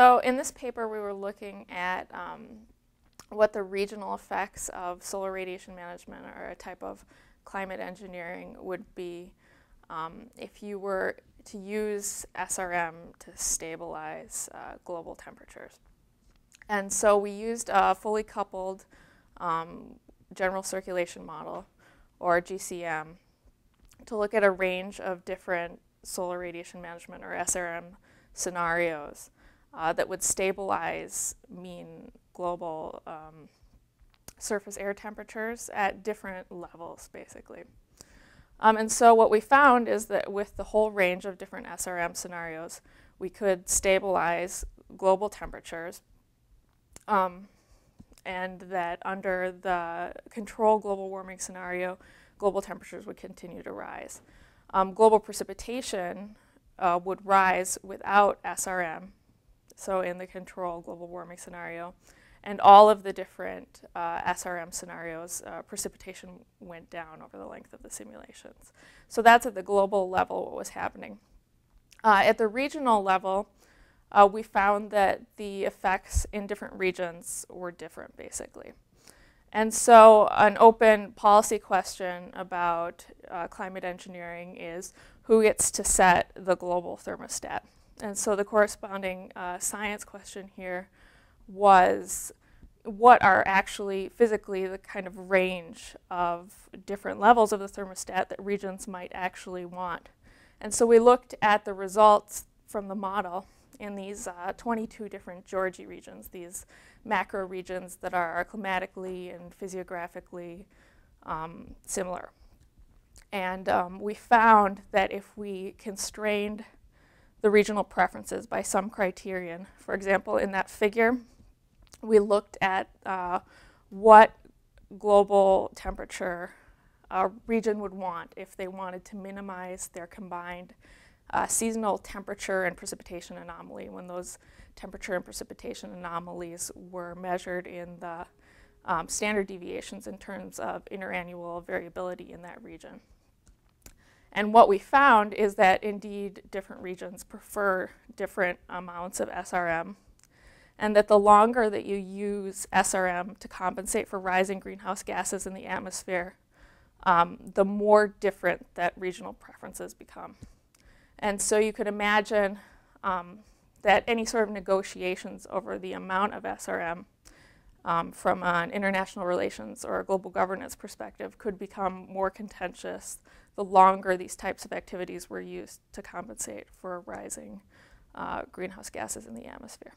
So in this paper, we were looking at what the regional effects of solar radiation management, or a type of climate engineering, would be if you were to use SRM to stabilize global temperatures. And so we used a fully coupled general circulation model, or GCM, to look at a range of different solar radiation management, or SRM, scenarios that would stabilize mean global surface air temperatures at different levels, basically. And so what we found is that with the whole range of different SRM scenarios, we could stabilize global temperatures, and that under the control global warming scenario, global temperatures would continue to rise. Global precipitation would rise without SRM, so in the control global warming scenario. And all of the different SRM scenarios, precipitation went down over the length of the simulations. So that's at the global level what was happening. At the regional level, we found that the effects in different regions were different, basically. And so an open policy question about climate engineering is who gets to set the global thermostat? And so the corresponding science question here was, what are actually physically the kind of range of different levels of the thermostat that regions might actually want? And so we looked at the results from the model in these 22 different Georgie regions, these macro regions that are climatically and physiographically similar. And we found that if we constrained the regional preferences by some criterion, for example, in that figure, we looked at what global temperature a region would want if they wanted to minimize their combined seasonal temperature and precipitation anomaly, when those temperature and precipitation anomalies were measured in the standard deviations in terms of interannual variability in that region. And what we found is that indeed different regions prefer different amounts of SRM, and that the longer that you use SRM to compensate for rising greenhouse gases in the atmosphere, the more different that regional preferences become. And so you could imagine that any sort of negotiations over the amount of SRM from an international relations or a global governance perspective could become more contentious the longer these types of activities were used to compensate for rising greenhouse gases in the atmosphere.